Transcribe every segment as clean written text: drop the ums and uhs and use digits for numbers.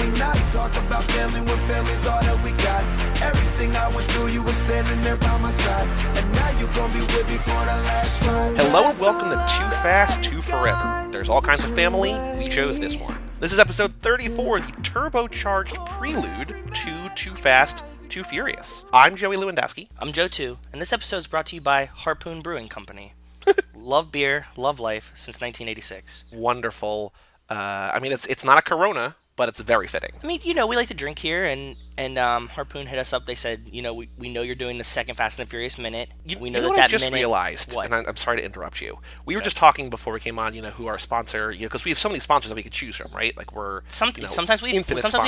me not talk about family when family's all that we got. Everything I went through, you were standing there by my side, and now you gon' be with me for the last ride. Hello and welcome to Too Fast, Too Forever. There's all kinds of family, we chose this one. This is episode 34, the turbocharged prelude to Too Fast, Too Furious. I'm Joey Lewandowski. I'm Joe too, and this episode is brought to you by Harpoon Brewing Company. Love beer, love life since 1986. Wonderful. It's not a Corona, but it's very fitting. I mean, we like to drink here, and Harpoon hit us up. They said, we know you're doing the second Fast and the Furious minute. We know what that I just minute, realized, what? and I'm sorry to interrupt you. We were just talking before we came on, who our sponsor, because we have so many sponsors that we could choose from, right? Like sometimes we have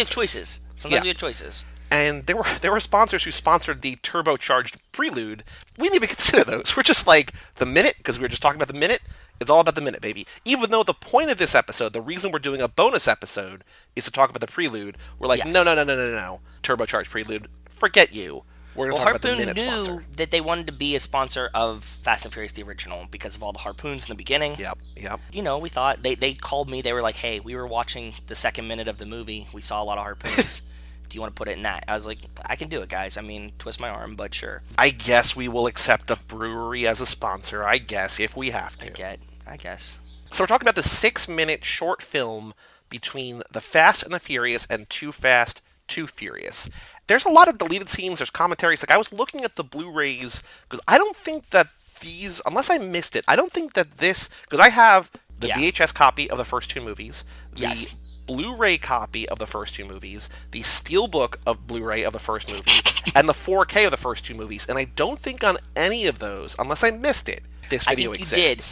choices. Sometimes we have choices. And there were sponsors who sponsored the turbocharged prelude. We didn't even consider those. We're just like, the minute, because we were just talking about the minute, it's all about the minute, baby. Even though the point of this episode, the reason we're doing a bonus episode is to talk about the prelude, we're like, yes. no. Turbocharged prelude, forget you. We're going to talk about the minute sponsor. Harpoon knew that they wanted to be a sponsor of Fast and Furious, the original, because of all the harpoons in the beginning. Yep. We thought, they called me, they were like, hey, we were watching the second minute of the movie, we saw a lot of harpoons. Do you want to put it in that? I was like, I can do it, guys. I mean, twist my arm, but sure. I guess we will accept a brewery as a sponsor, I guess, if we have to. I guess. So we're talking about the 6-minute short film between The Fast and the Furious and Too Fast, Too Furious. There's a lot of deleted scenes, there's commentaries. Like, I was looking at the Blu-rays, because I don't think that these, unless I missed it, I don't think that this, because I have the VHS copy of the first two movies, the Blu-ray copy of the first two movies, the Steelbook of Blu-ray of the first movie, and the 4K of the first two movies. And I don't think on any of those, unless I missed it, this video exists. I think you did.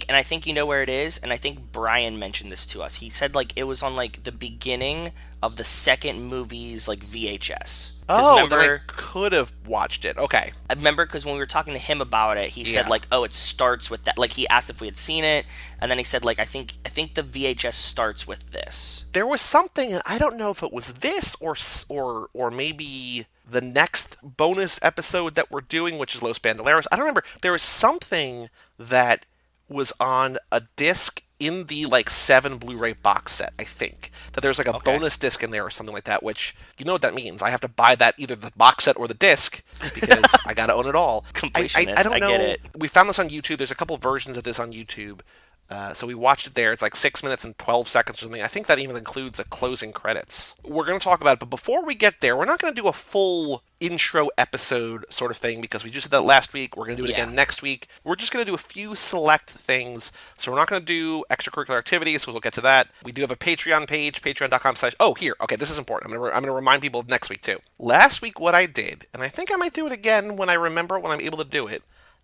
And I think you know where it is, and I think Brian mentioned this to us. He said it was on the beginning of the second movie's VHS. Oh, then I could have watched it. Okay. I remember because when we were talking to him about it, he said it starts with that. He asked if we had seen it, and then he said I think the VHS starts with this. There was something, I don't know if it was this or maybe the next bonus episode that we're doing, which is Los Bandoleros. I don't remember. There was something that was on a disc in the 7 Blu-ray box set, I think. That there's a bonus disc in there or something like that, which, you know what that means. I have to buy that, either the box set or the disc, because I gotta own it all. Completionist, I don't know. Get it. We found this on YouTube. There's a couple versions of this on YouTube. So we watched it there. It's 6 minutes and 12 seconds or something. I think that even includes a closing credits. We're going to talk about it, but before we get there, we're not going to do a full intro episode sort of thing, because we just did that last week. We're going to do it again next week. We're just going to do a few select things. So we're not going to do extracurricular activities, so we'll get to that. We do have a Patreon page, patreon.com/. Oh, here. Okay, this is important. I'm going to remind people of next week, too. Last week, what I did, and I think I might do it again when I remember it, when I'm able to do it,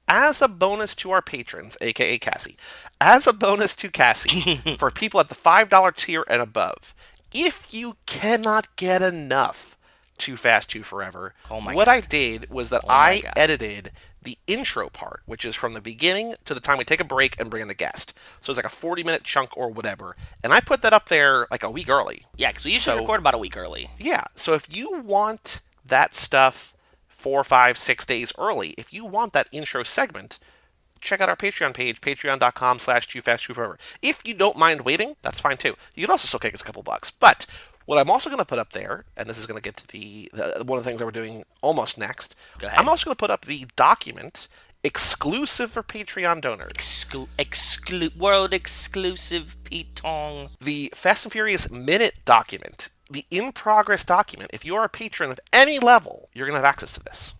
as a bonus to our patrons, a.k.a. Cassie, as a bonus to Cassie, for people at the $5 tier and above, if you cannot get enough Too Fast, Too Forever, what I did was that I edited the intro part, which is from the beginning to the time we take a break and bring in the guest. So it's a 40-minute chunk or whatever. And I put that up there a week early. Yeah, because we usually record about a week early. Yeah, so if you want that stuff 4, 5, 6 days early, if you want that intro segment, check out our Patreon page, patreon.com/TooFastTooForever. If you don't mind waiting, that's fine too. You can also still kick us a couple bucks. But what I'm also going to put up there, and this is going to get to the one of the things that we're doing almost next, Go ahead. I'm also going to put up the document exclusive for Patreon donors. World exclusive, Pete Tong. The Fast and Furious Minute document. The in-progress document. If you are a patron of any level, you're going to have access to this.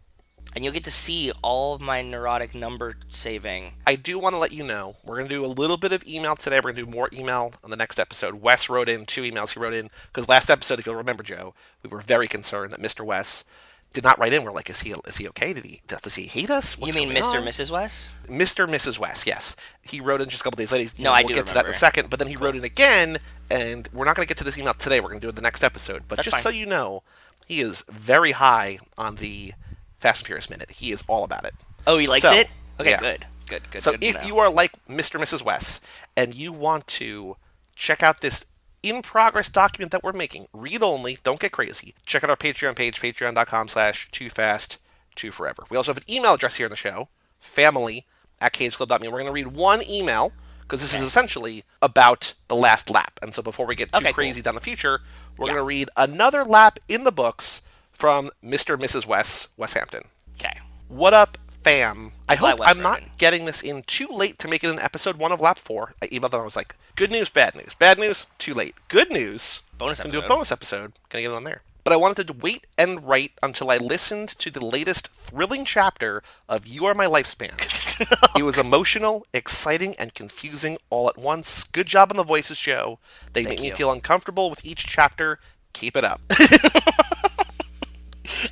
And you'll get to see all of my neurotic number saving. I do want to let you know, we're going to do a little bit of email today. We're going to do more email on the next episode. Wes wrote in 2 emails he wrote in, because last episode, if you'll remember, Joe, we were very concerned that Mr. Wes did not write in. We're like, is he okay? Does he hate us? What's you mean Mr. and Mrs. Wes? Mr. and Mrs. Wes, yes. He wrote in just a couple days later. No, I do We'll get to that in a second. But then he wrote in again, and we're not going to get to this email today. We're going to do it the next episode. But That's just fine. so you know, he is very high on the Fast and Furious Minute. He is all about it. Oh, he likes it? Okay, yeah. Good. So if you are like Mr. and Mrs. Wes, and you want to check out this in-progress document that we're making, read only, don't get crazy, check out our Patreon page, patreon.com/TooFastTooForever. We also have an email address here in the show, family@cageclub.me. We're going to read one email, because this is essentially about the last lap. And so before we get too Okay, crazy cool. down the future, we're Yeah. going to read another lap in the books from Mr. and Mrs. Wes Hampton. Okay. What up, fam? I Glad hope Wes I'm wrote not in. getting this in too late to make it an episode 1 of lap 4. I emailed them. I was like, good news, bad news. Bad news, too late. Good news, Bonus gonna do a episode. bonus episode. Gonna get it on there. But I wanted to wait and write until I listened to the latest thrilling chapter of You Are My Lifespan. It was emotional, exciting, and confusing all at once. Good job on the voices, Joe. They Thank make me you. feel uncomfortable with each chapter. Keep it up.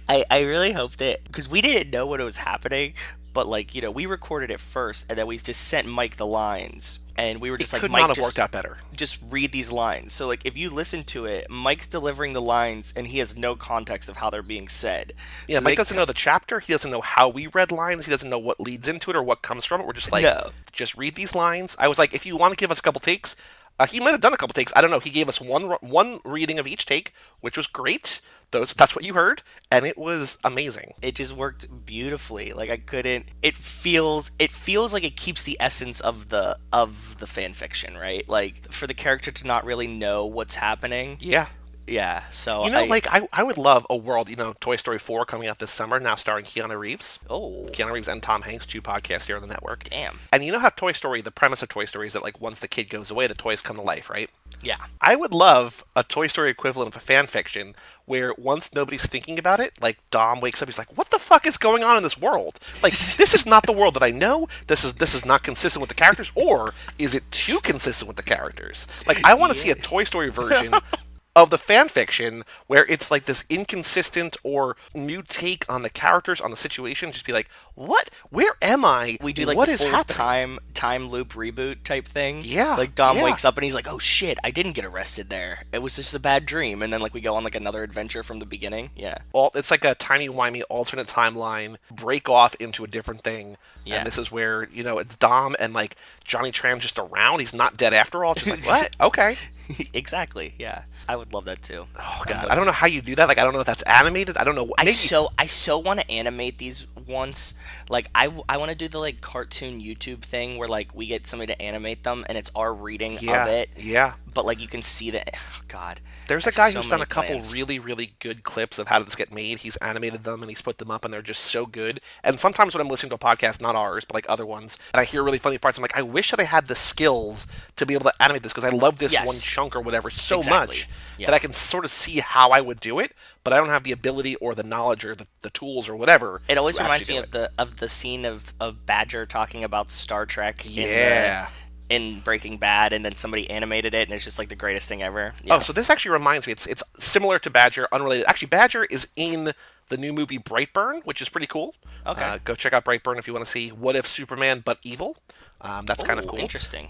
I really hope that, because we didn't know when it was happening, but like, we recorded it first and then we just sent Mike the lines and we were just It like, could Mike, not have just, worked out better. just read these lines. So like, if you listen to it, Mike's delivering the lines and he has no context of how they're being said. Yeah, So Mike they- doesn't know the chapter. He doesn't know how we read lines. He doesn't know what leads into it or what comes from it. We're just like, No. just read these lines. I was like, if you want to give us a couple takes, he might have done a couple takes. I don't know. He gave us one reading of each take, which was great. That's what you heard, and it was amazing. It just worked beautifully. Like I couldn't. It feels like it keeps the essence of the fan fiction, right? Like for the character to not really know what's happening. Yeah. Yeah. So I would love a world, Toy Story 4 coming out this summer, now starring Keanu Reeves. Oh, Keanu Reeves and Tom Hanks, 2 podcasts here on the network. damn. And you know how Toy Story, the premise of Toy Story is that, like, once the kid goes away, the toys come to life, right? Yeah. I would love a Toy Story equivalent of a fan fiction where once nobody's thinking about it, like Dom wakes up, he's like, "What the fuck is going on in this world? Like, this is not the world that I know. This is not consistent with the characters, or is it too consistent with the characters?" Like, I want to see a Toy Story version of the fan fiction where it's like this inconsistent or new take on the characters, on the situation. Just be like, "What? Where am I? We do like what the is full happening?" time loop reboot type thing. Yeah, Like Dom yeah. wakes up and he's like, "Oh shit, I didn't get arrested there. It was just a bad dream." And then like we go on like another adventure from the beginning. Yeah. It's like a timey-wimey alternate timeline, break off into a different thing. Yeah. And this is where, it's Dom and, like, Johnny Tran just around. He's not dead after all. It's just like, what? Okay. Exactly. Yeah. I would love that too. Oh, God. I don't know how you do that. Like, I don't know if that's animated. I don't know. I so want to animate these once. Like I want to do the like cartoon YouTube thing where like we get somebody to animate them and it's our reading Yeah. of it. Yeah. But like you can see that. Oh, God. There's I a have guy so who's done many a couple plans. really, really good clips of how did this get made. He's animated them and he's put them up and they're just so good. And sometimes when I'm listening to a podcast, not ours, but like other ones, and I hear really funny parts, I'm like, I wish that I had the skills to be able to animate this because I love this Yes. one chunk or whatever so Exactly. much Yeah. that I can sort of see how I would do it, but I don't have the ability or the knowledge or the tools or whatever. It always to reminds me actually do of the scene of Badger talking about Star Trek Yeah. in Breaking Bad, and then somebody animated it, and it's just like the greatest thing ever. Oh, so this actually reminds me. It's similar to Badger, unrelated. Actually, Badger is in the new movie Brightburn, which is pretty cool. Okay. Go check out Brightburn if you want to see what if Superman but evil. That's kind of Ooh, cool. Interesting.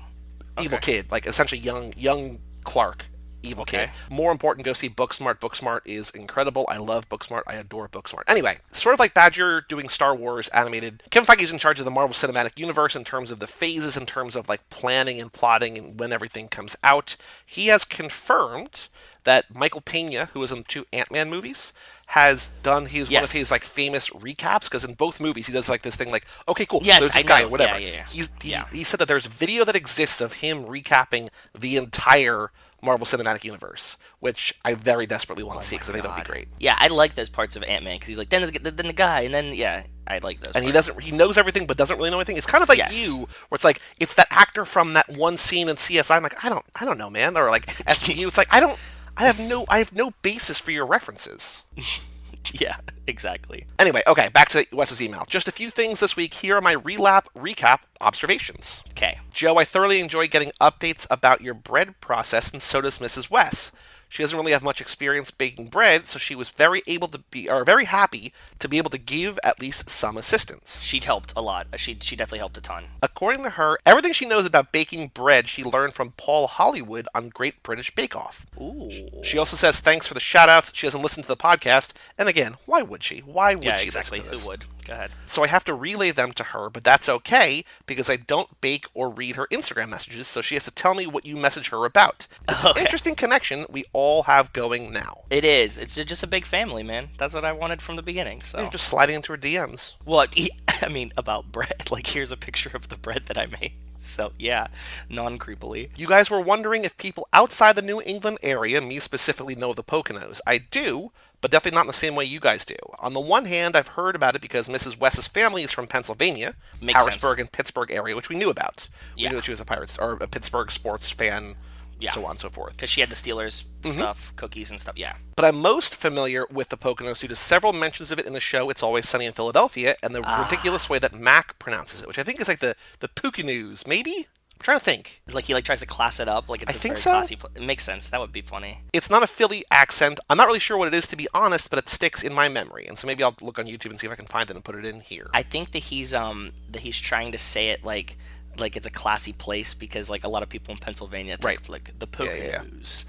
Evil kid, like essentially young Clark. Evil Okay. kid. More important, go see Booksmart. Booksmart is incredible. I love Booksmart. I adore Booksmart. Anyway, sort of like Badger doing Star Wars animated. Kevin Feige's in charge of the Marvel Cinematic Universe in terms of the phases, in terms of like planning and plotting and when everything comes out. He has confirmed that Michael Pena, who was in the 2 Ant-Man movies, has done one of Yes. his like famous recaps, because in both movies he does like this thing like, okay, cool, Yes, so there's this I guy know. or whatever. Yeah. He said that there's video that exists of him recapping the entire Marvel Cinematic Universe, which I very desperately want to see because I think that would be great. Yeah, I like those parts of Ant-Man because he's like, then the guy, and then yeah, I like those. And parts. he knows everything but doesn't really know anything. It's kind of like Yes. you, where it's like it's that actor from that one scene in CSI. I'm like, I don't know, man. Or like SVU. It's like I have no basis for your references. Yeah, exactly. Anyway, okay, back to Wes's email. Just a few things this week. Here are my recap observations. Okay. Joe, I thoroughly enjoy getting updates about your bread process, and so does Mrs. Wes. She doesn't really have much experience baking bread, so she was very happy to be able to give at least some assistance. She helped a lot. She definitely helped a ton. According to her, everything she knows about baking bread she learned from Paul Hollywood on Great British Bake Off. Ooh. She also says thanks for the shout-outs. She hasn't listened to the podcast, and again, why would she? Why would Yeah, she exactly. listen to this? Who would? Go ahead. So I have to relay them to her, but that's okay because I don't bake or read her Instagram messages, so she has to tell me what you message her about. It's an Okay. interesting connection we all have going now. It is. It's just a big family, man. That's what I wanted from the beginning. So. You're just sliding into her DMs. What? I mean, about bread. Like, here's a picture of the bread that I made. So, yeah, non-creepily. You guys were wondering if people outside the New England area, me specifically, know of the Poconos. I do, but definitely not in the same way you guys do. On the one hand, I've heard about it because Mrs. West's family is from Pennsylvania, Makes Harrisburg sense. and Pittsburgh area, which we knew about. We Yeah. knew that she was a Pirates or a Pittsburgh sports fan, Yeah. so on and so forth. Because she had the Steelers stuff, cookies and stuff. Yeah. But I'm most familiar with the Poconos due to several mentions of it in the show It's Always Sunny in Philadelphia and the ridiculous way that Mac pronounces it, which I think is like the Poconos, maybe? I'm trying to think. Like, he tries to class it up. Like, it's I this think very so. classy. It makes sense. That would be funny. It's not a Philly accent. I'm not really sure what it is, to be honest, but it sticks in my memory. And so maybe I'll look on YouTube and see if I can find it and put it in here. I think that he's trying to say it like it's a classy place because like a lot of people in Pennsylvania think Right. like the Yeah. Poconos.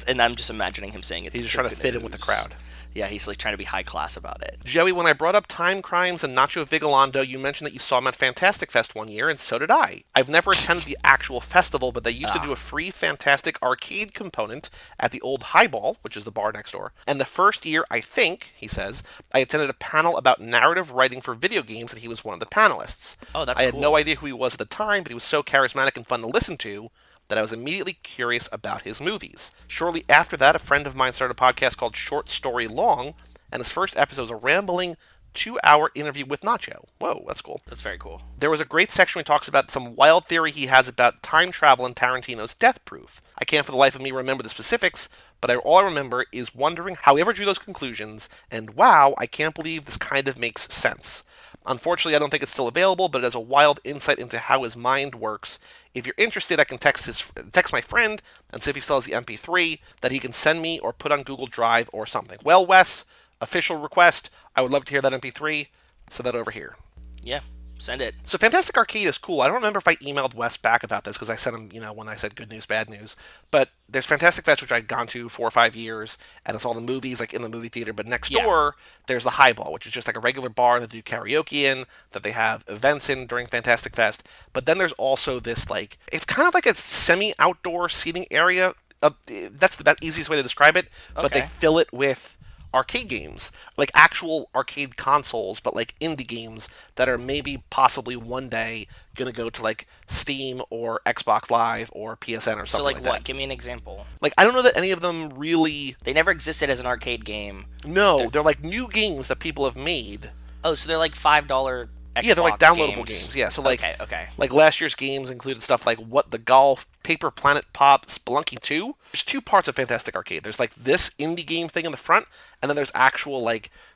And I'm just imagining him saying it. He's the just trying to fit in with the Poconos. crowd. Yeah, he's like trying to be high class about it. Joey, when I brought up Time Crimes and Nacho Vigalondo, you mentioned that you saw him at Fantastic Fest one year, and so did I. I've never attended the actual festival, but they used to do a free Fantastic arcade component at the old Highball, which is the bar next door. And the first year, I think, he says, I attended a panel about narrative writing for video games, and he was one of the panelists. Oh, that's I had cool. no idea who he was at the time, but he was so charismatic and fun to listen to that I was immediately curious about his movies. Shortly after that, a friend of mine started a podcast called Short Story Long, and his first episode was a rambling 2-hour interview with Nacho. Whoa, that's cool. That's very cool. There was a great section where he talks about some wild theory he has about time travel and Tarantino's Death Proof. I can't for the life of me remember the specifics, but all I remember is wondering how he ever drew those conclusions, and wow, I can't believe this kind of makes sense. Unfortunately, I don't think it's still available, but it has a wild insight into how his mind works. If you're interested, I can text my friend and see if he still has the MP3 that he can send me or put on Google Drive or something. Well, Wes, official request. I would love to hear that MP3. Send that over here. Yeah, send it. So Fantastic Arcade is cool. I don't remember if I emailed Wes back about this because I sent him, when I said good news, bad news. But there's Fantastic Fest, which I'd gone to 4 or 5 years, and it's all the movies like in the movie theater. But next door, there's the Highball, which is just like a regular bar that they do karaoke in, that they have events in during Fantastic Fest. But then there's also this it's kind of like a semi-outdoor seating area. That's the easiest way to describe it. But they Okay. fill it with arcade games, like actual arcade consoles, but like indie games that are maybe possibly one day gonna go to like Steam or Xbox Live or PSN or something So like like what? that. Give me an example. Like I don't know that any of them really. They never existed as an arcade game. No, they're like new games that people have made. Oh, so they're like $5 Xbox Yeah, they're like downloadable games. Yeah, so like Okay. like last year's games included stuff like What the Golf, Paper Planet Pop, Spelunky 2. There's 2 parts of Fantastic Arcade. There's like this indie game thing in the front, and then there's actual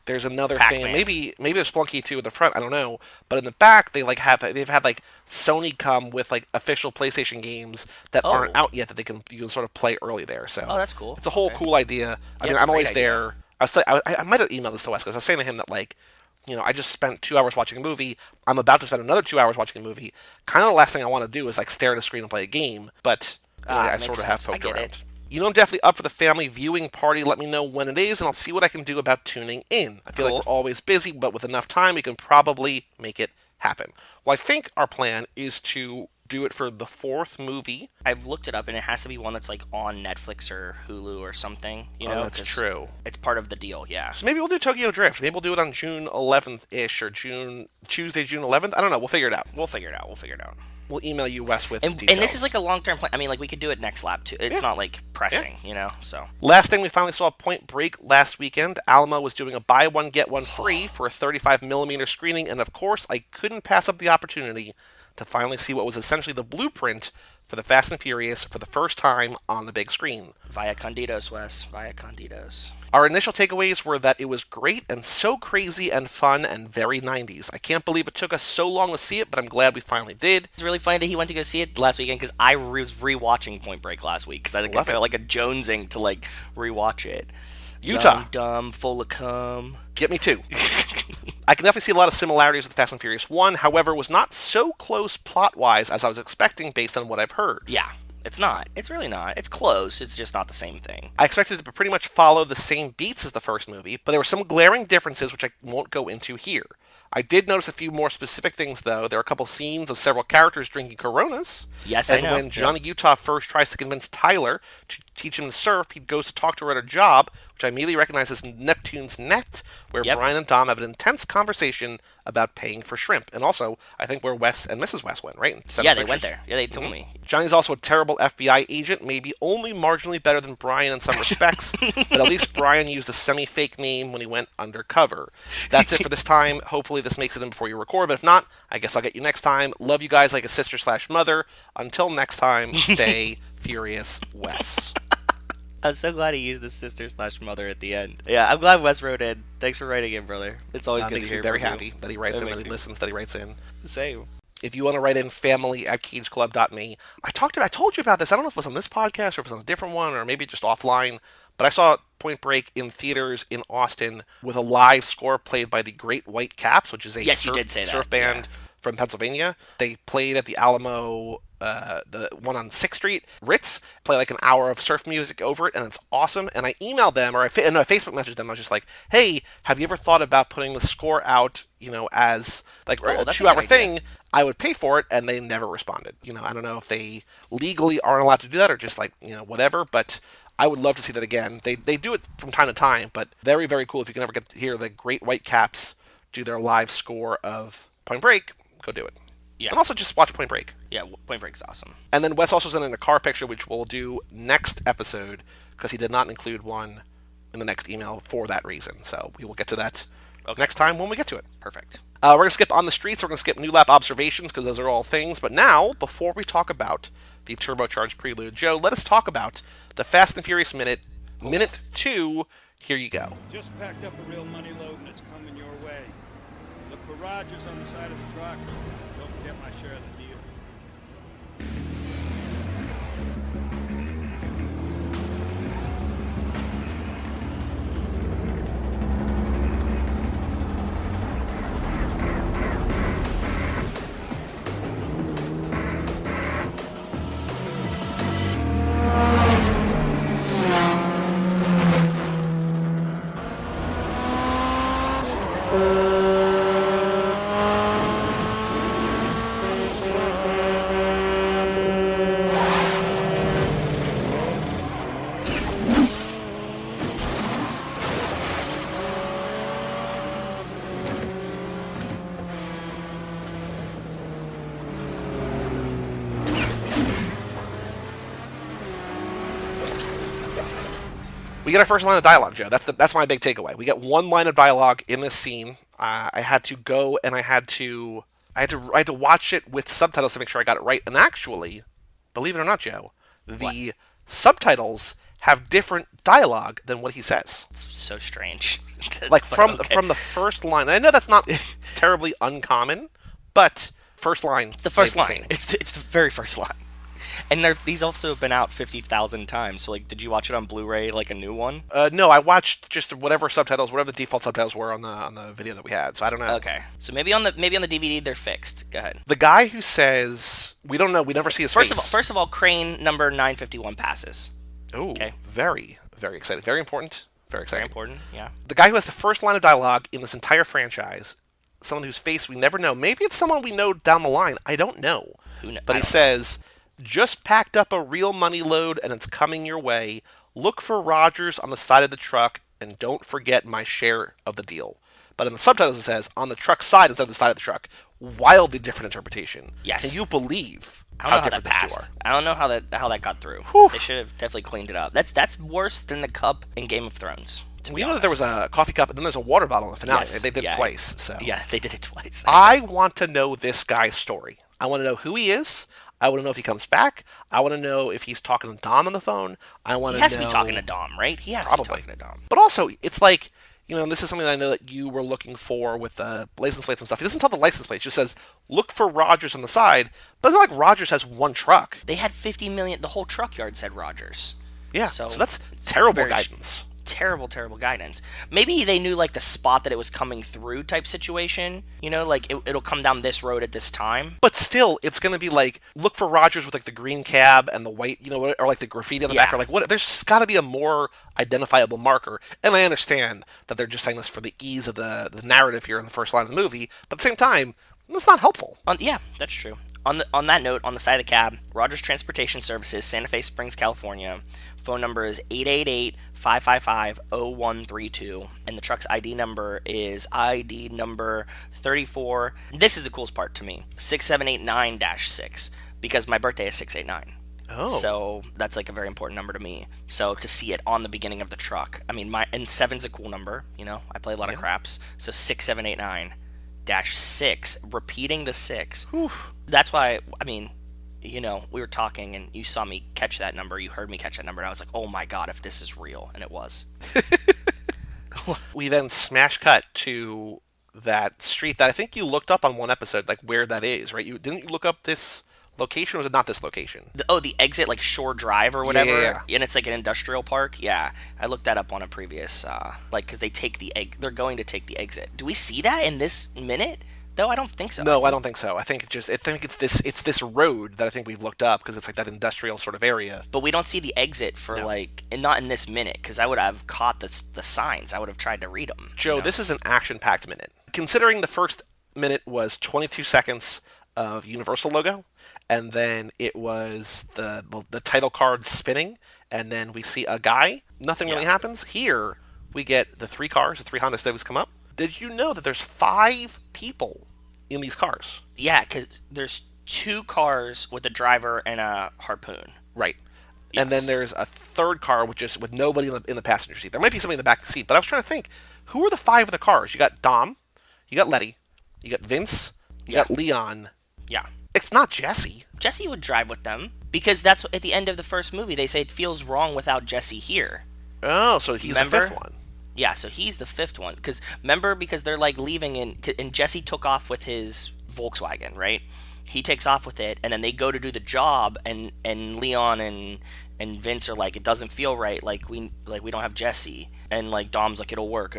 there's another Pac-Man. thing. Maybe there's Spelunky 2 in the front. I don't know, but in the back they've had like Sony come with like official PlayStation games that aren't out yet that you can sort of play early there. So that's cool. It's a whole cool idea. I mean, it's a I'm always great idea. there. I might have emailed this to Wes because I was saying to him that I just spent 2 hours watching a movie. I'm about to spend another 2 hours watching a movie. Kind of the last thing I want to do is stare at a screen and play a game. But I makes sort of have sense. I poked get around. it. I'm definitely up for the family viewing party. Let me know when it is, and I'll see what I can do about tuning in. I feel like we're always busy, but with enough time, we can probably make it happen. Well, I think our plan is to do it for the 4th movie. I've looked it up, and it has to be one that's like on Netflix or Hulu or something. That's 'cause true. It's part of the deal. Yeah. So maybe we'll do Tokyo Drift. Maybe we'll do it on June 11th-ish or Tuesday, June 11th. I don't know. We'll figure it out. We'll figure it out. We'll email you, Wes, with And details. this is like a long-term plan. I mean, like we could do it next lap too. It's not like pressing, So Last thing, we finally saw Point Break last weekend. Alamo was doing a buy one, get one free for a 35mm screening, and of course, I couldn't pass up the opportunity to finally see what was essentially the blueprint for the Fast and Furious for the first time on the big screen. via Conditos, Wes. Via Conditos. Our initial takeaways were that it was great and so crazy and fun and very 90s. I can't believe it took us so long to see it, but I'm glad we finally did. It's really funny that he went to go see it last weekend because I was rewatching Point Break last week because I felt like a jonesing to rewatch it. Utah. Young, dumb, full of cum. Get me too. I can definitely see a lot of similarities with Fast and Furious 1, however, was not so close plot-wise as I was expecting based on what I've heard. Yeah, it's not. It's really not. It's close. It's just not the same thing. I expected it to pretty much follow the same beats as the first movie, but there were some glaring differences which I won't go into here. I did notice a few more specific things, though. There are a couple scenes of several characters drinking Coronas. Yes, and I know. when Johnny Utah first tries to convince Tyler to teach him to surf, he goes to talk to her at a job, which I immediately recognize as Neptune's Net, where Yep. Brian and Dom have an intense conversation about paying for shrimp. And also, I think where Wes and Mrs. West went, right? Yeah, they went there. Yeah, they told me. Johnny's also a terrible FBI agent, maybe only marginally better than Brian in some respects, but at least Brian used a semi-fake name when he went undercover. That's it for this time. Hopefully this makes it in before you record, but if not, I guess I'll get you next time. Love you guys like a sister/mother. Until next time, stay furious, Wes. I'm so glad he used the sister/mother at the end. Yeah, I'm glad Wes wrote in. Thanks for writing in, brother. It's always good to hear very from happy you. that he writes in, that he listens, that he writes in. Same. If you want to write in, family@cageclub.me. I told you about this. I don't know if it was on this podcast or if it was on a different one or maybe just offline, but I saw Point Break in theaters in Austin with a live score played by the Great White Caps, which is a surf band from Pennsylvania. They played at the Alamo, the one on 6th Street, Ritz, play like an hour of surf music over it, and it's awesome. And I emailed them, or I Facebook messaged them. I was just like, hey, have you ever thought about putting the score out, as like a 2-hour thing? I would pay for it, and they never responded. I don't know if they legally aren't allowed to do that or just like, whatever, but I would love to see that again. They do it from time to time, but very, very cool. If you can ever get to hear the Great White Caps do their live score of Point Break, go do it. Yeah. And also just watch Point Break. Yeah, Point Break's awesome. And then Wes also sent in a car picture, which we'll do next episode, because he did not include one in the next email for that reason. So we will get to that next time when we get to it. Perfect. We're going to skip On the Streets. We're going to skip New Lap Observations, because those are all things. But now, before we talk about the turbocharged Prelude, Joe, let us talk about the Fast and Furious Minute 2. Here you go. Just packed up a real money load and it's coming your way. Look for Rogers on the side of the truck. Don't forget my share of the deal. We get our first line of dialogue, Joe. That's my big takeaway. We get one line of dialogue in this scene. I had to go and I had to watch it with subtitles to make sure I got it right. And actually, believe it or not, Joe, the subtitles have different dialogue than what he says. It's so strange. Like from the first line. I know that's not terribly uncommon, but first line. The first line. It's the very first line. And these also have been out 50,000 times. So, did you watch it on Blu-ray, like a new one? No, I watched just whatever the default subtitles were on the video that we had. So I don't know. Okay, so maybe on the DVD they're fixed. Go ahead. The guy who says we don't know, we never see his face. First of all, crane number 951 passes. Oh, okay. Very, very exciting. Very important. Very exciting. Very important. Yeah. The guy who has the first line of dialogue in this entire franchise, someone whose face we never know. Maybe it's someone we know down the line. I don't know. But he says, just packed up a real money load and it's coming your way. Look for Rogers on the side of the truck and don't forget my share of the deal. But in the subtitles it says, on the truck side instead of the side of the truck. Wildly different interpretation. Yes. Can you believe how different these two are? I don't know how that got through. Whew. They should have definitely cleaned it up. That's worse than the cup in Game of Thrones. We know that there was a coffee cup and then there's a water bottle in the finale. Yes. They did it twice. So yeah, they did it twice. I want to know this guy's story. I want to know who he is. I want to know if he comes back. I want to know if he's talking to Dom on the phone. He has to be talking to Dom, right? He has to be talking to Dom. But also, it's like, and this is something that I know that you were looking for with the license plates and stuff. He doesn't tell the license plates. He just says, look for Rogers on the side. But it's not like Rogers has one truck. They had 50 million. The whole truck yard said Rogers. Yeah, so that's terrible guidance. Terrible guidance. Maybe they knew the spot that it was coming through type situation. It'll come down this road at this time. But still, it's going to be look for Rogers with the green cab and the white, or the graffiti on the back, or what. There's got to be a more identifiable marker. And I understand that they're just saying this for the ease of the narrative here in the first line of the movie. But at the same time, it's not helpful. Yeah, that's true. On that note, on the side of the cab, Rogers Transportation Services, Santa Fe Springs, California, Phone number is 888-555-0132, and the truck's ID number is ID number 34. This is the coolest part to me. 6789-6, because my birthday is 689. Oh. So that's like a very important number to me. So to see it on the beginning of the truck, I mean, and 7's a cool number. You know, I play a lot of craps. So 6789-6, repeating the 6. Whew. That's why, I mean, you know, we were talking and you saw me catch that number. You heard me catch that number. And I was like, oh my God, if this is real. And it was. We then smash cut to that street that I think you looked up on one episode, like where that is, right? Didn't you look up this location, or was it not this location? The exit, like Shore Drive or whatever, Yeah. and it's like an industrial park. Yeah, I looked that up on a previous, because they take they're going to take the exit. Do we see that in this minute? Though I don't think so. No, I don't think so. I think it's this road that I think we've looked up because it's like that industrial sort of area. But we don't see the exit for and not in this minute, because I would have caught the signs. I would have tried to read them. Joe, you know? this is an action-packed minute. Considering the first minute was 22 seconds of Universal logo, and then it was the title card spinning, and then we see a guy. Nothing really happens. Here, we get the 3 cars, the 3 Honda Civics come up. Did you know that there's 5 people in these cars? Yeah, because there's 2 cars with a driver and a harpoon. Right. Yes. And then there's a 3rd car with nobody in the passenger seat. There might be somebody in the back seat, but I was trying to think, who are the 5 of the cars? You got Dom, you got Letty, you got Vince, you got Leon. Yeah. It's not Jesse. Jesse would drive with them, because that's at the end of the first movie. They say it feels wrong without Jesse here. Oh, so he's the 5th one. Yeah, so he's the 5th one. Because they're like leaving, and Jesse took off with his Volkswagen, right? He takes off with it, and then they go to do the job, and Leon and Vince are like, it doesn't feel right, like we don't have Jesse, and like Dom's like, it'll work,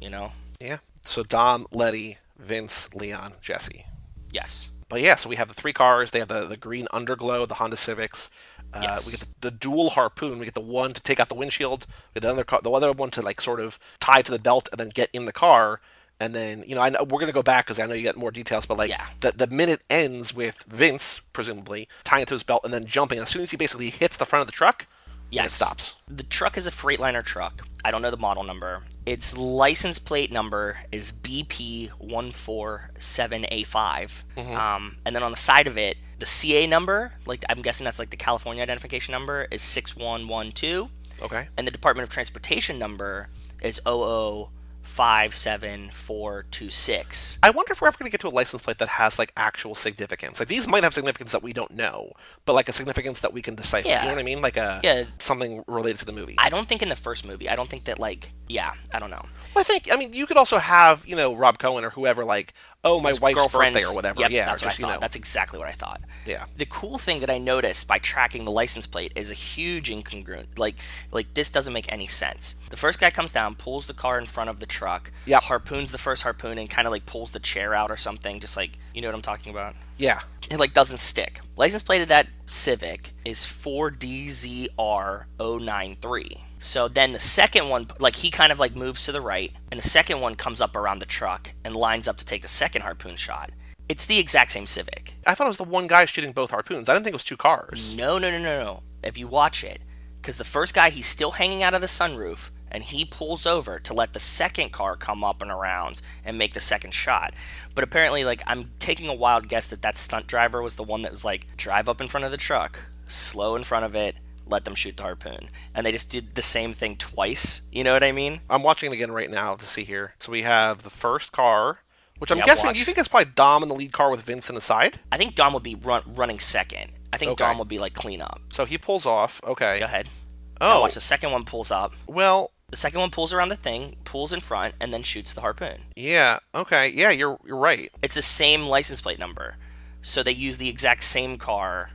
you know? Yeah. So Dom, Letty, Vince, Leon, Jesse. Yes. But yeah, so we have the 3 cars. They have the green underglow, the Honda Civics. Yes. We get the dual harpoon. We get the one to take out the windshield. We get the other one to like sort of tie to the belt and then get in the car. And then, you know, I know we're going to go back because I know you got more details, but like the minute ends with Vince, presumably, tying it to his belt and then jumping. As soon as he basically hits the front of the truck, it stops. The truck is a Freightliner truck. I don't know the model number. Its license plate number is BP147A5. And then on the side of it, the CA number, like I'm guessing that's like the California identification number, is 6112. Okay. And the Department of Transportation number is 0057426. I wonder if we're ever going to get to a license plate that has like actual significance. Like these might have significance that we don't know, but like a significance that we can decipher. Yeah. You know what I mean? Like something related to the movie. I don't think in the first movie. I don't think that I don't know. Well, I mean, you could also have, you know, Rob Cohen or whoever like, oh, my His wife's girlfriend's birthday or whatever. Yep, Yeah, that's what I just, thought. you know. That's exactly what I thought. Yeah. The cool thing that I noticed by tracking the license plate is a huge incongruent. Like this doesn't make any sense. The first guy comes down, pulls the car in front of the truck, harpoons the first harpoon, and kind of like pulls the chair out or something. Just like, you know what I'm talking about? Yeah. It like doesn't stick. License plate of that Civic is 4DZR093. So then the second one, like he kind of like moves to the right, and the second one comes up around the truck and lines up to take the second harpoon shot. It's the exact same Civic. I thought it was the one guy shooting both harpoons. I didn't think it was 2 cars. No. If you watch it, because the first guy, he's still hanging out of the sunroof, and he pulls over to let the second car come up and around and make the second shot. But apparently, like, I'm taking a wild guess that stunt driver was the one that was like, drive up in front of the truck, slow in front of it, let them shoot the harpoon. And they just did the same thing twice. You know what I mean? I'm watching it again right now to see here. So we have the first car, which I'm guessing, do you think it's probably Dom in the lead car with Vince in the side? I think Dom would be running second. I think Dom would be like clean up. So he pulls off. Okay. Go ahead. Oh. Now watch, the second one pulls up. Well, the second one pulls around the thing, pulls in front, and then shoots the harpoon. Yeah. Okay. Yeah, you're right. It's the same license plate number. So they use the exact same car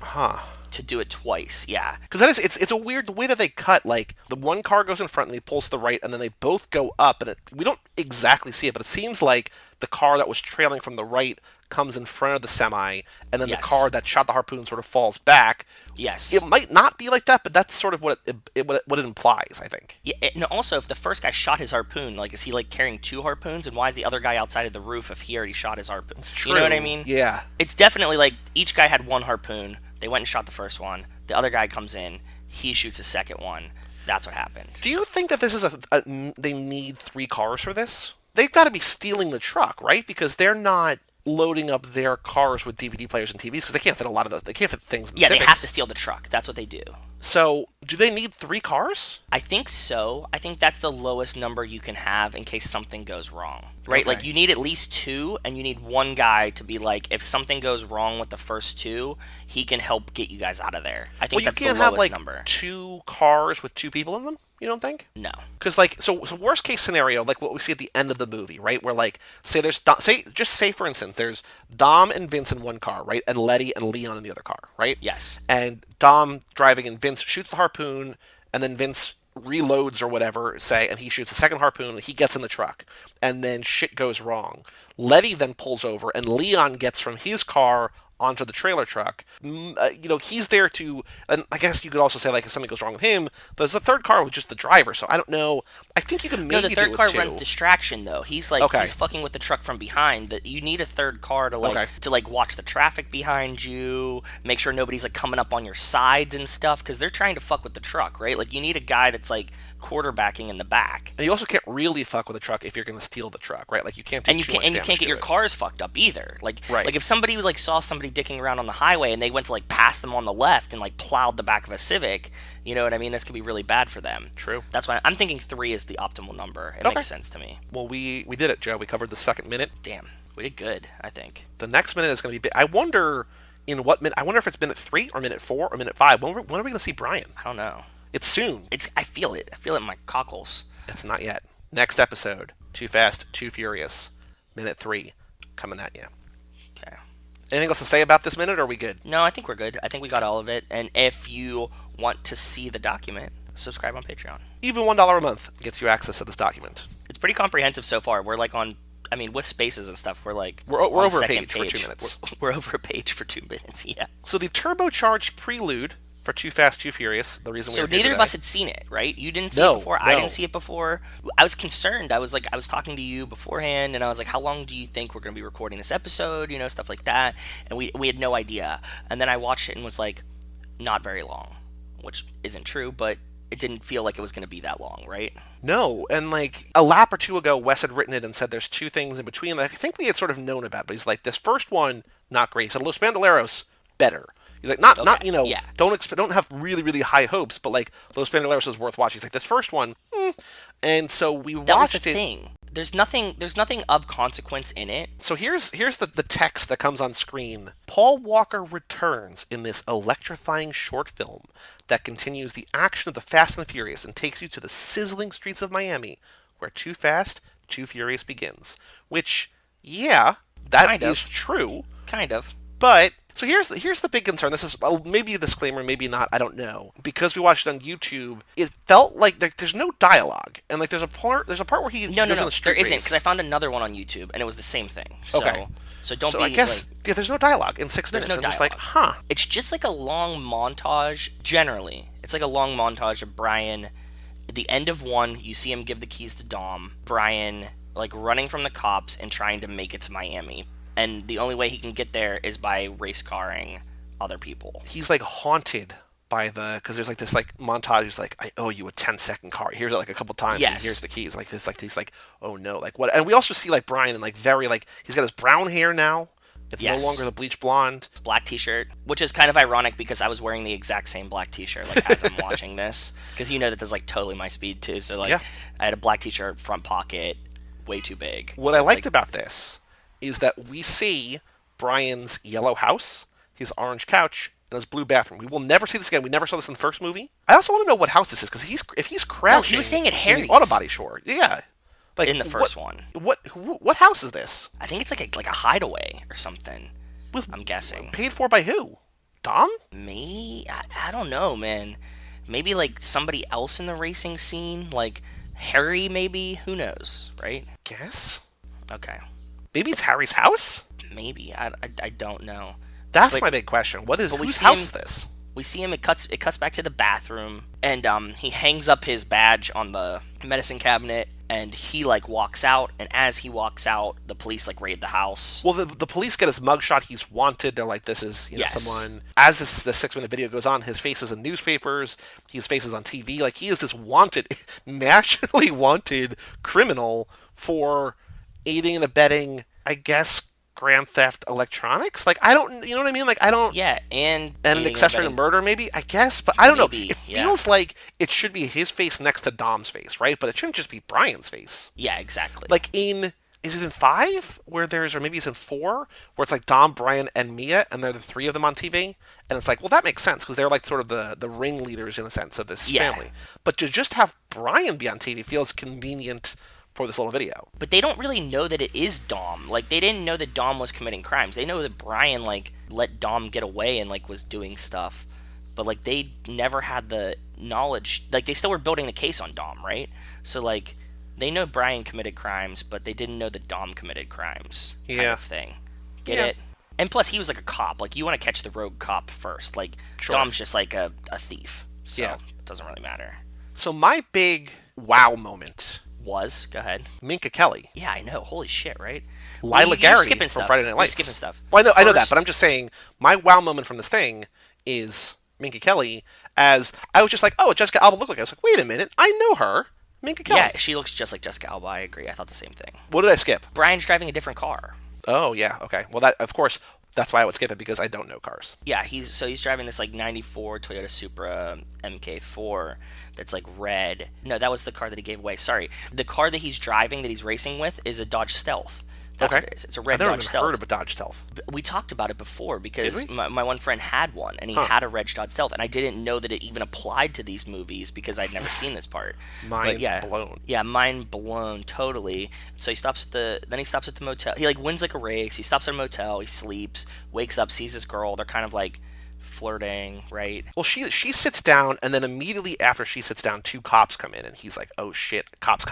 to do it twice. Yeah. Because that is, it's a weird, the way that they cut, like, the one car goes in front and he pulls to the right, and then they both go up, and we don't exactly see it, but it seems like the car that was trailing from the right comes in front of the semi, and then the car that shot the harpoon sort of falls back. Yes. It might not be like that, but that's sort of what it implies, I think. Yeah, and also, if the first guy shot his harpoon, like, is he, like, carrying 2 harpoons? And why is the other guy outside of the roof if he already shot his harpoon? True. You know what I mean? Yeah. It's definitely, like, each guy had 1 harpoon. They went and shot the first one. The other guy comes in. he shoots a second one. That's what happened. Do you think that this is they need 3 cars for this? They've got to be stealing the truck, right? Because they're not loading up their cars with DVD players and TVs because they can't fit a lot of those. They can't fit things in the Yeah, they Civics. have to steal the truck. That's what they do. So, do they need 3 cars? I think so. I think that's the lowest number you can have in case something goes wrong, right? Okay. Like, you need at least 2, and you need one guy to be like, if something goes wrong with the first 2, he can help get you guys out of there. I think Well, you that's the can't lowest have like number. 2 cars with 2 people in them. You don't think? No. Because like, so worst case scenario, like what we see at the end of the movie, right? Where like, say there's say for instance, there's Dom and Vince in one car, right, and Letty and Leon in the other car, right? Yes. And Dom driving and Vince shoots the harpoon, and then Vince reloads or whatever, say, and he shoots a second harpoon, and he gets in the truck, and then shit goes wrong. Letty then pulls over, and Leon gets from his car onto the trailer truck. He's there to, and I guess you could also say, like, if something goes wrong with him, there's a third car with just the driver, so I don't know. I think you can maybe No, the third do car it too. runs distraction though. He's like Okay. he's fucking with the truck from behind. That you need a third car to like Okay. watch the traffic behind you, make sure nobody's like coming up on your sides and stuff because they're trying to fuck with the truck, right? Like you need a guy that's like quarterbacking in the back. And you also can't really fuck with a truck if you're going to steal the truck, right? Like you can't do And you too can't much and you damage can't get to your it. cars fucked up either. Like Right. like if somebody like saw somebody dicking around on the highway and they went to like pass them on the left and like plowed the back of a Civic, you know what I mean? This could be really bad for them. True. That's why I'm thinking 3 is the optimal number. It Okay. makes sense to me. Well, we did it, Joe. We covered the second minute. Damn, we did good. I think. The next minute is going to be big. I wonder in what minute. I wonder if it's minute 3 or minute 4 or minute 5. When are we going to see Brian? I don't know. It's soon. I feel it. I feel it in my cockles. It's not yet. Next episode, Too Fast, Too Furious, minute 3, coming at you. Okay. Anything else to say about this minute, or are we good? No, I think we're good. I think we got all of it. And if you want to see the document, subscribe on Patreon. Even $1 a month gets you access to this document. It's pretty comprehensive so far. We're like on, I mean, with spaces and stuff, we're like We're on over a second page for 2 minutes. We're over a page for 2 minutes. Yeah. So the turbocharged prelude for Too Fast, Too Furious, the reason So we're here neither of today- us had seen it, right? You didn't see No, it before. no. I didn't see it before. I was concerned. I was talking to you beforehand, and I was like, "How long do you think we're going to be recording this episode?" You know, stuff like that. And we had no idea. And then I watched it and was like, "Not very long," which isn't true, but it didn't feel like it was going to be that long, right? No, and like a lap or two ago, Wes had written it and said there's 2 things in between that I think we had sort of known about, but he's like, this first one, not great. He said Los Bandoleros, better. He's like, not yeah. don't have really, really high hopes, but like Los Bandoleros is worth watching. He's like, this first one, and so we That was watched the it. thing. There's nothing of consequence in it. So here's the text that comes on screen. Paul Walker returns in this electrifying short film that continues the action of the Fast and the Furious and takes you to the sizzling streets of Miami, where Too Fast, Too Furious begins. Which, yeah, that Kind is of. true. Kind of. But so here's the big concern. This is maybe a disclaimer, maybe not. I don't know. Because we watched it on YouTube, it felt like there's no dialogue, and like there's a part where he No, goes on the street there isn't, race. because I found another one on YouTube, and it was the same thing. So, Okay. so don't So be I guess like, there's no dialogue in 6 There's minutes. no I'm just like, dialogue. huh. it's just like a long montage. Generally, it's like a long montage of Brian. At the end of one, you see him give the keys to Dom. Brian like running from the cops and trying to make it to Miami, and the only way he can get there is by race carring other people. He's like haunted by because there's like this like montage. He's like, I owe you a 10-second car. He hears it like a couple times. Yes. And here's the keys. Like this, like he's like, oh no, like what? And we also see like Brian and like very like he's got his brown hair now. It's Yes. no longer the bleach blonde. Black t-shirt, which is kind of ironic because I was wearing the exact same black t-shirt like as I'm watching this, because you know that that's like totally my speed too. So like Yeah. I had a black t-shirt, front pocket, way too big. What I liked about this is that we see Brian's yellow house, his orange couch, and his blue bathroom. We will never see this again. We never saw this in the first movie. I also want to know what house this is, because if he's crouching, he was saying at in Harry's. the auto body shore. Yeah, like In the first one. What house is this? I think it's like a hideaway or something. With I'm guessing. paid for by who? Dom? Me? I don't know, man. Maybe like somebody else in the racing scene, like Harry, maybe. Who knows, right? Guess. Okay, Maybe it's Harry's house. maybe. I don't know. That's But- my big question. What is but we whose see house him- is this? We see him. It cuts back to the bathroom, and he hangs up his badge on the medicine cabinet, and he like walks out, and as he walks out, the police like raid the house. Well, the police get his mugshot. He's wanted. They're like, this is Yes. someone. As the 6-minute video goes on, his face is in newspapers. His face is on TV. Like, he is this wanted, nationally wanted criminal for aiding and abetting, I guess, grand theft electronics. Like, I don't, you know what I mean? Like, I don't. Yeah, and And an aiding accessory to abetting- murder, maybe, I guess, but I don't Maybe, know. It yeah. feels like it should be his face next to Dom's face, right? But it shouldn't just be Brian's face. Yeah, exactly. Like is it in 5 where there's, or maybe it's in 4 where it's like Dom, Brian, and Mia, and they're the 3 of them on TV, and it's like, well, that makes sense because they're like sort of the ringleaders in a sense of this Yeah. family. But to just have Brian be on TV feels convenient for this little video. But they don't really know that it is Dom. Like, they didn't know that Dom was committing crimes. They know that Brian, like, let Dom get away and, like, was doing stuff. But, like, they never had the knowledge. Like, they still were building the case on Dom, right? So, like, they know Brian committed crimes, but they didn't know that Dom committed crimes. Kind Yeah. of thing. Get Yeah. it? And plus, he was, like, a cop. Like, you want to catch the rogue cop first. Like, Sure. Dom's just, like, a thief. So, Yeah. it doesn't really matter. So my big wow moment, Go ahead. Minka Kelly. Yeah, I know. Holy shit, right? Lyla You're Garrity skipping from stuff. Friday Night You're Lights. skipping stuff. Well, I know that, First- but I'm just saying my wow moment from this thing is Minka Kelly. As I was just like, oh, Jessica Alba looked like. I was like, wait a minute, I know her, Minka Kelly. Yeah, she looks just like Jessica Alba. I agree. I thought the same thing. What did I skip? Brian's driving a different car. Oh yeah, okay. Well, that of course that's why I would skip it because I don't know cars. Yeah, he's driving this like '94 Toyota Supra MK4 that's like red. No, that was the car that he gave away. Sorry, the car that he's driving that he's racing with is a Dodge Stealth. That's Okay. what it is. It's a I've red never Dodge even Stealth. heard of a Dodge Stealth. We talked about it before because Did we? my one friend had one and he had a red Dodge Stealth, and I didn't know that it even applied to these movies because I'd never seen this part. Mind But yeah, blown. Yeah, mind blown totally. So he stops at the motel. He like wins like a race. He stops at a motel. He sleeps, wakes up, sees this girl. They're kind of like flirting, right? Well, she sits down, and then immediately after she sits down, 2 cops come in, and he's like, "Oh shit, cops!"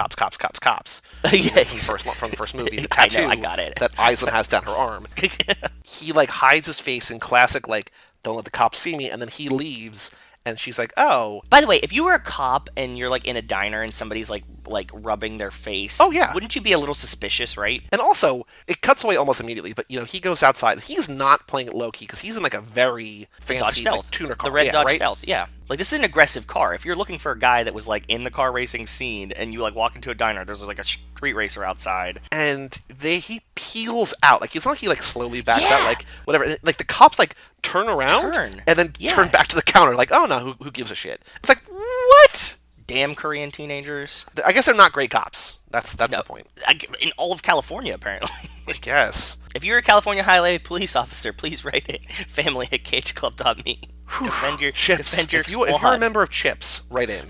yeah, From the first movie, the I tattoo know, I got it. that Island has down her arm. He like hides his face in classic like, "Don't let the cops see me," and then he leaves, and she's like, "Oh, By the way, if you were a cop and you're like in a diner and somebody's like rubbing their face, Oh, yeah. wouldn't you be a little suspicious, right? And also, it cuts away almost immediately, but he goes outside. He's not playing it low key because he's in like a very Dodge fancy Stealth, like, tuner car. the red yeah, Dodge right? Stealth, yeah. Like this is an aggressive car. If you're looking for a guy that was like in the car racing scene and you like walk into a diner, there's like a street racer outside. And he peels out. Like it's not like he like slowly backs out, Yeah. like whatever. And, like the cops like turn around Turn. and then Yeah. turn back to the counter. Like, oh no, who gives a shit? It's like what? Damn Korean teenagers. I guess they're not great cops. That's the point. In all of California, apparently. I guess. If you're a California Highway police officer, please write it. family@cageclub.me. Defend your Chips. Defend your if you're a squad. member of Chips, right in.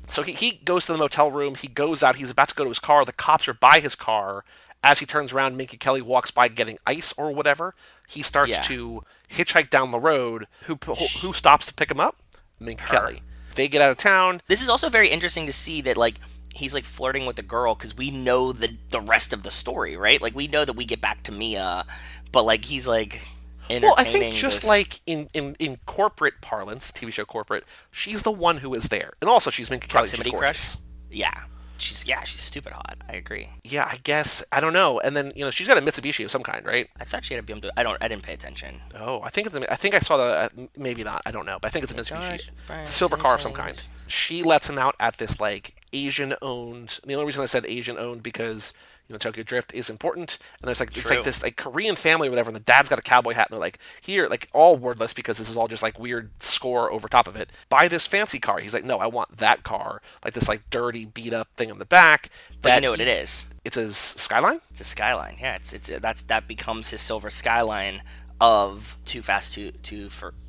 So he goes to the motel room. He goes out. He's about to go to his car. The cops are by his car. As he turns around, Minka Kelly walks by getting ice or whatever. He starts Yeah. to hitchhike down the road. Who stops to pick him up? Minka Kelly. They get out of town. This is also very interesting to see that like he's like flirting with the girl because we know the rest of the story, right? Like we know that we get back to Mia, but like he's like entertaining. Well, I think just this- like in corporate parlance, TV show corporate, she's the one who is there, and also she's Minka Kelly. She's proximity gorgeous. crush. Yeah, she's stupid hot. I agree. Yeah, I guess I don't know. And then she's got a Mitsubishi of some kind, right? I thought she had a BMW. I didn't pay attention. Oh, I think I saw that. Maybe not. I don't know, but I think it's a Mitsubishi. It's a silver car of some kind. She lets him out at this like Asian-owned. The only reason I said Asian-owned because Tokyo Drift is important, and there's like it's like True. this like Korean family or whatever, and the dad's got a cowboy hat, and they're like, here, like all wordless because this is all just like weird score over top of it. Buy this fancy car. He's like, no, I want that car, like this like dirty beat up thing in the back. But you know what it is? It's his Skyline. It's a Skyline. Yeah, that becomes his silver Skyline of Too Fast Too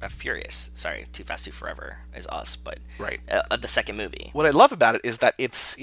Furious. Sorry, Too Fast Too Forever is us, but Right. Of the second movie. What I love about it is that it's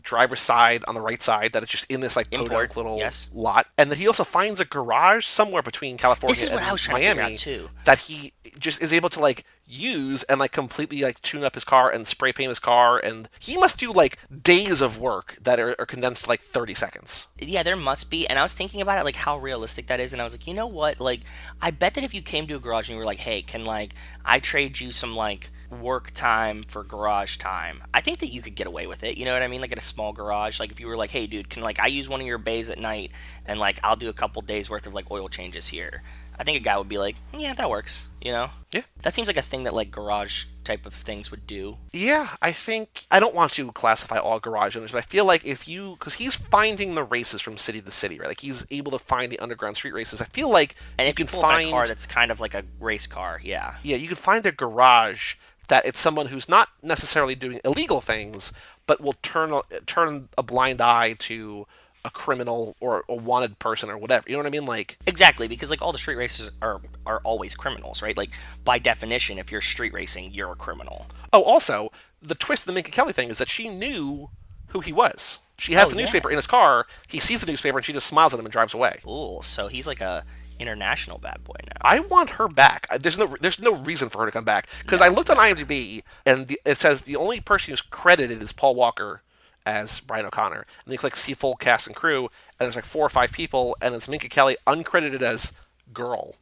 driver's side on the right side, that it's just in this like Import, podunk little yes. lot, and that he also finds a garage somewhere between California This is what and I was trying to Miami figure out, too. that he just is able to like use and like completely like tune up his car and spray paint his car, and he must do like days of work that are condensed to like 30 seconds. Yeah, there must be. And I was thinking about it, like how realistic that is, and I was like, you know what? Like, I bet that if you came to a garage and you were like, hey, can like I trade you some like work time for garage time. I think that you could get away with it. You know what I mean? Like at a small garage. Like if you were like, hey, dude, can like I use one of your bays at night and like I'll do a couple days worth of like oil changes here. I think a guy would be like, yeah, that works. You know? Yeah. That seems like a thing that like garage type of things would do. Yeah, I think I don't want to classify all garage owners, but I feel like because he's finding the races from city to city, right? Like he's able to find the underground street races. I feel like And you if you can pull up in find a car that's kind of like a race car, yeah. yeah, you can find a garage that it's someone who's not necessarily doing illegal things, but will turn a blind eye to a criminal or a wanted person or whatever. You know what I mean? Like Exactly, because like all the street races are always criminals, right? Like by definition, if you're street racing, you're a criminal. oh, also the twist of the Minka Kelly thing is that she knew who he was. She has Oh, the yeah. newspaper in his car. He sees the newspaper and she just smiles at him and drives away. Ooh, so he's like a international bad boy now. I want her back. There's no reason for her to come back because I looked on IMDb and it says the only person who's credited is Paul Walker as Brian O'Connor, and you click see full cast and crew, and there's like 4 or 5 people, and it's Minka Kelly uncredited as girl.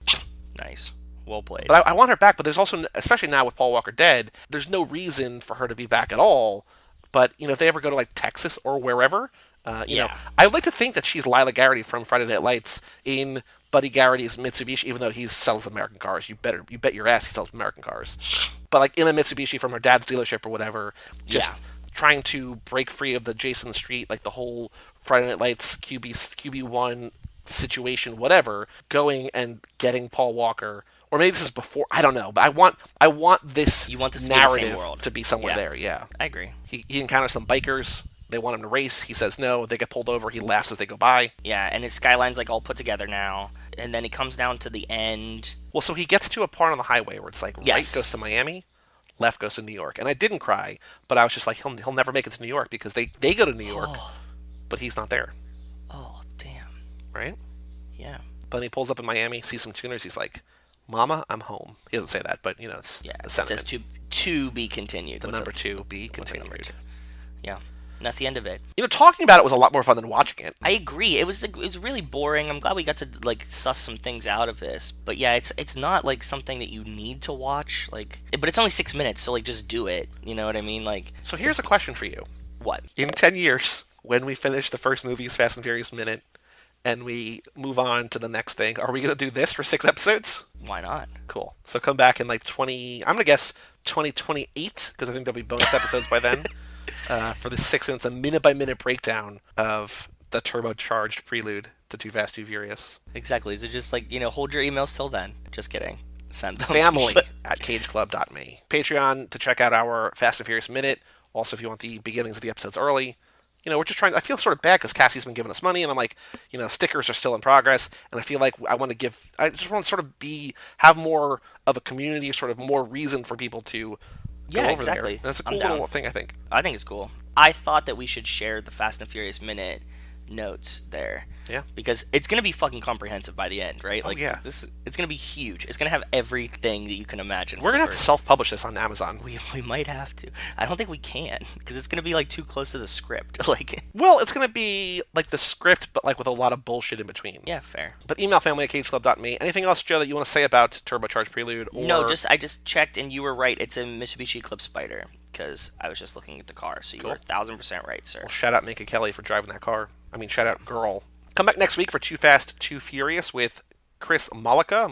Nice. Well played. But I want her back. But there's also, especially now with Paul Walker dead, there's no reason for her to be back at all. But if they ever go to like Texas or wherever, you know, I would like to think that she's Lyla Garrity from Friday Night Lights in Buddy Garrity's Mitsubishi, even though he sells American cars. You bet your ass he sells American cars. But like in a Mitsubishi from her dad's dealership or whatever, just trying to break free of the Jason Street, like the whole Friday Night Lights QB1 situation, whatever, going and getting Paul Walker. Or maybe this is before. I don't know, but I want this You want this to be the same narrative world. to be somewhere Yeah. there. Yeah, I agree. he encounters some bikers. They want him to race. He says no. They get pulled over. He laughs as they go by. Yeah, and his skyline's like all put together now. And then he comes down to the end. Well, so he gets to a part on the highway where it's like Yes. right goes to Miami, left goes to New York, and I didn't cry, but I was just like he'll never make it to New York because they go to New York, but he's not there, Oh, damn. right? Yeah. But then he pulls up in Miami, sees some tuners. He's like, "Mama, I'm home." He doesn't say that, but it's Yeah. the It sentiment. says to be continued. The with number a- 2 be with a number continued. 2. Yeah. And that's the end of it. Talking about it was a lot more fun than watching it. I agree. It was really boring. I'm glad we got to like suss some things out of this. But yeah, it's not like something that you need to watch. Like, but it's only 6 minutes, so like just do it. You know what I mean? Like, So here's a question for you: what? in 10 years, when we finish the first movie's Fast and Furious Minute, and we move on to the next thing, are we going to do this for 6 episodes? Why not? Cool. So come back in like I'm going to guess 2028, because I think there'll be bonus episodes by then, for the 6 minutes, a minute-by-minute breakdown of the turbocharged prelude to Too Fast, Too Furious. Exactly. Is it just like, hold your emails till then? Just kidding. Send them. Family at cageclub.me. Patreon to check out our Fast and Furious Minute. Also, if you want the beginnings of the episodes early. We're just trying. I feel sort of bad because Cassie's been giving us money, and I'm like, stickers are still in progress, and I feel like I just want to sort of have more of a community, sort of more reason for people to go over exactly. there. That's a I'm cool down. little thing, I think. I think it's cool. I thought that we should share the Fast and Furious Minute notes there. Yeah. Because it's going to be fucking comprehensive by the end, right? Oh, Like, yeah. it's going to be huge. It's going to have everything that you can imagine. We're gonna have to self-publish this on Amazon. We might have to. I don't think we can, because it's going to be like too close to the script. Like, Well, it's gonna be like the script, but like with a lot of bullshit in between. yeah, fair. But email family at cageclub.me. Anything else, Joe, that you want to say about Turbocharged Prelude? Or... No, I just checked, and you were right. It's a Mitsubishi Eclipse Spider, because I was just looking at the car. So you Cool. were 1,000% right, sir. Well, shout out Minka Kelly for driving that car. Shout out girl. Come back next week for Too Fast, Too Furious with Chris Malika?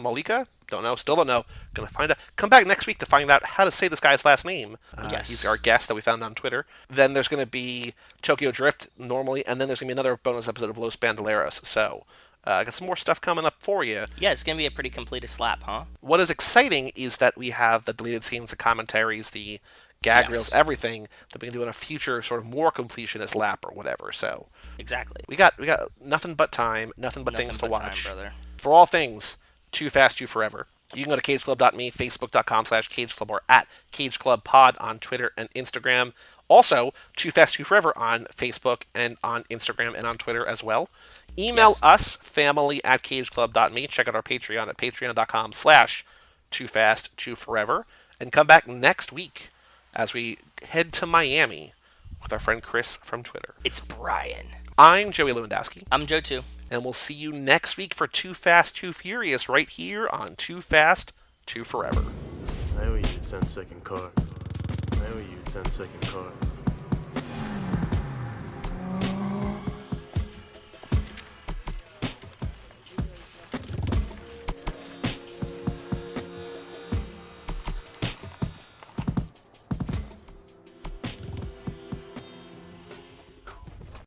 Don't know. Still don't know. Gonna find out. Come back next week to find out how to say this guy's last name. Yes. He's our guest that we found on Twitter. Then there's gonna be Tokyo Drift normally, and then there's gonna be another bonus episode of Los Bandoleros. So, I got some more stuff coming up for you. Yeah, it's going to be a pretty complete slap, huh? What is exciting is that we have the deleted scenes, the commentaries, the gag Yes. reels, everything that we can do in a future sort of more completionist lap or whatever. So Exactly. we got nothing but time, nothing but Nothing things but to watch. time, brother. For all things Too Fast, Too Forever. You can go to cageclub.me, facebook.com/cageclub, or at cageclubpod on Twitter and Instagram. Also, Too Fast, Too Forever on Facebook and on Instagram and on Twitter as well. Email Yes. us, family at cageclub.me. Check out our Patreon at patreon.com/toofast2forever. And come back next week as we head to Miami with our friend Chris from Twitter. It's Brian. I'm Joey Lewandowski, I'm Joe, too. and we'll see you next week for Too Fast, Too Furious right here on Too Fast, Too Forever. I owe you a 10-second car. I owe you 10-second car.